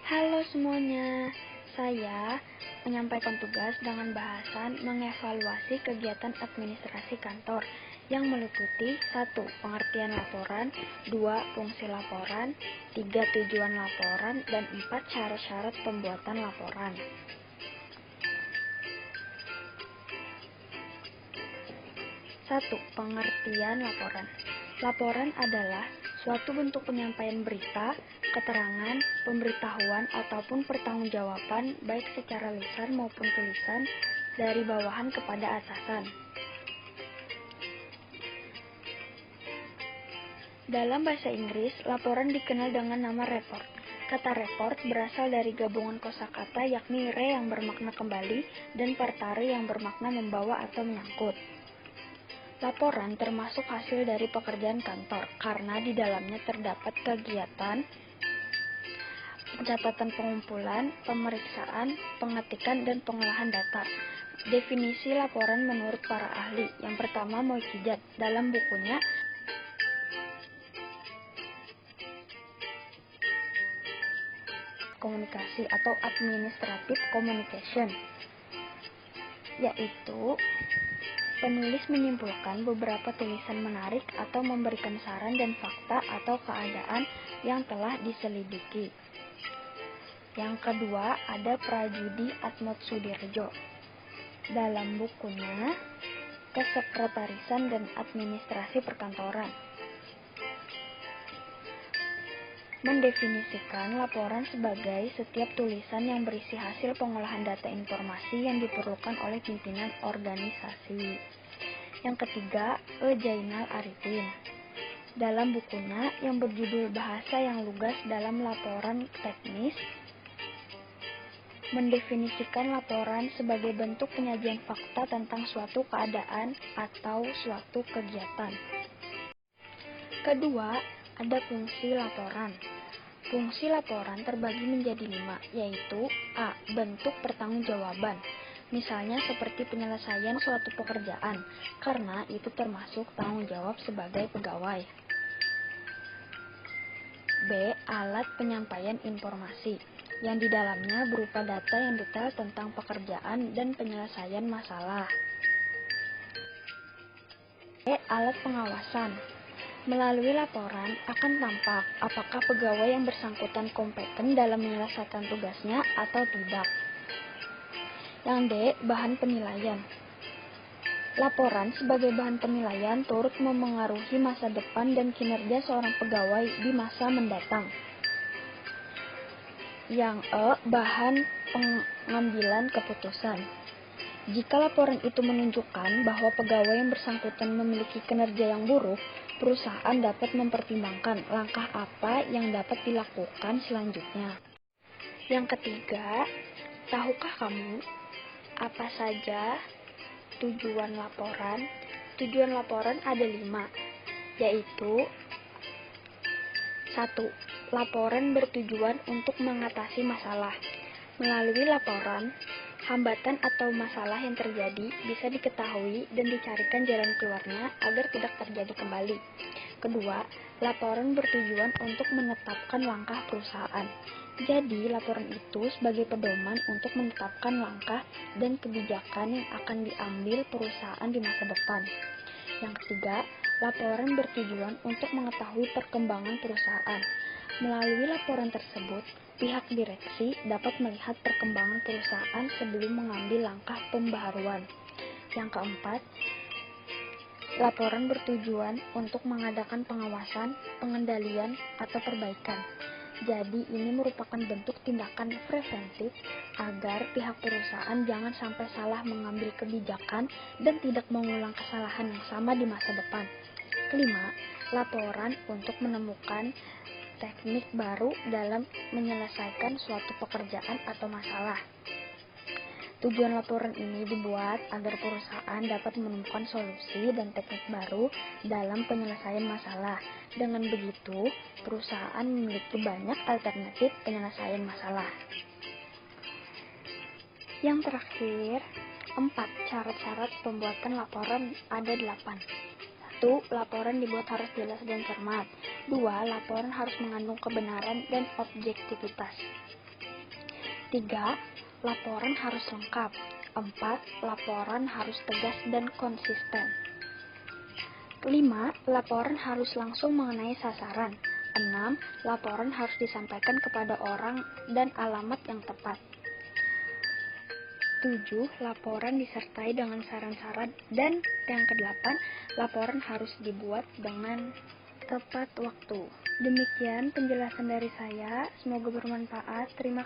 Halo semuanya, saya menyampaikan tugas dengan bahasan mengevaluasi kegiatan administrasi kantor yang meliputi 1. Pengertian laporan, 2. Fungsi laporan, 3. Tujuan laporan, dan 4. Syarat-syarat pembuatan laporan. 1. Pengertian laporan. Laporan adalah suatu bentuk penyampaian berita, keterangan, pemberitahuan, ataupun pertanggungjawaban baik secara lisan maupun tulisan dari bawahan kepada atasan. Dalam bahasa Inggris, laporan dikenal dengan nama report. Kata report berasal dari gabungan kosakata yakni re yang bermakna kembali dan partare yang bermakna membawa atau menyangkut. Laporan termasuk hasil dari pekerjaan kantor karena di dalamnya terdapat kegiatan pencatatan, pengumpulan, pemeriksaan, pengetikan, dan pengolahan data. Definisi laporan menurut para ahli. Yang pertama, Moekijat dalam bukunya komunikasi atau administrative communication, yaitu penulis menyimpulkan beberapa tulisan menarik atau memberikan saran dan fakta atau keadaan yang telah diselidiki. Yang kedua, ada Prajudi Atmotsudirjo dalam bukunya Kesekretarisan dan Administrasi Perkantoran. Mendefinisikan laporan sebagai setiap tulisan yang berisi hasil pengolahan data informasi yang diperlukan oleh pimpinan organisasi. Yang ketiga, Jainal Arifin dalam bukunya yang berjudul Bahasa yang Lugas dalam Laporan Teknis, mendefinisikan laporan sebagai bentuk penyajian fakta tentang suatu keadaan atau suatu kegiatan. Kedua, ada fungsi laporan. Fungsi laporan terbagi menjadi 5, yaitu A. Bentuk pertanggungjawaban, misalnya seperti penyelesaian suatu pekerjaan, karena itu termasuk tanggung jawab sebagai pegawai. B. Alat penyampaian informasi, yang di dalamnya berupa data yang detail tentang pekerjaan dan penyelesaian masalah. C. Alat pengawasan. Melalui laporan akan tampak apakah pegawai yang bersangkutan kompeten dalam menyelesaikan tugasnya atau tidak. Yang D. Bahan penilaian. Laporan sebagai bahan penilaian turut memengaruhi masa depan dan kinerja seorang pegawai di masa mendatang. Yang E. Bahan pengambilan keputusan. Jika laporan itu menunjukkan bahwa pegawai yang bersangkutan memiliki kinerja yang buruk, perusahaan dapat mempertimbangkan langkah apa yang dapat dilakukan selanjutnya. Yang ketiga, tahukah kamu apa saja tujuan laporan? Tujuan laporan ada 5, yaitu 1. Laporan bertujuan untuk mengatasi masalah. Melalui laporan, hambatan atau masalah yang terjadi bisa diketahui dan dicarikan jalan keluarnya agar tidak terjadi kembali. Kedua, laporan bertujuan untuk menetapkan langkah perusahaan. Jadi, laporan itu sebagai pedoman untuk menetapkan langkah dan kebijakan yang akan diambil perusahaan di masa depan. Yang ketiga, laporan bertujuan untuk mengetahui perkembangan perusahaan. Melalui laporan tersebut, pihak direksi dapat melihat perkembangan perusahaan sebelum mengambil langkah pembaharuan. Yang keempat, laporan bertujuan untuk mengadakan pengawasan, pengendalian, atau perbaikan. Jadi, ini merupakan bentuk tindakan preventif agar pihak perusahaan jangan sampai salah mengambil kebijakan dan tidak mengulang kesalahan yang sama di masa depan. Kelima, laporan untuk menemukan teknik baru dalam menyelesaikan suatu pekerjaan atau masalah. Tujuan laporan ini dibuat agar perusahaan dapat menemukan solusi dan teknik baru dalam penyelesaian masalah. Dengan begitu, perusahaan memiliki banyak alternatif penyelesaian masalah. Yang terakhir, 4. Syarat-syarat pembuatan laporan ada 8. 1. Laporan dibuat harus jelas dan cermat. 2. Laporan harus mengandung kebenaran dan objektivitas. 3. Laporan harus lengkap. 4. Laporan harus tegas dan konsisten. 5. Laporan harus langsung mengenai sasaran. 6. Laporan harus disampaikan kepada orang dan alamat yang tepat. 7. Laporan disertai dengan saran-saran. Dan yang ke-8, laporan harus dibuat dengan tepat waktu. Demikian penjelasan dari saya, semoga bermanfaat. Terima kasih.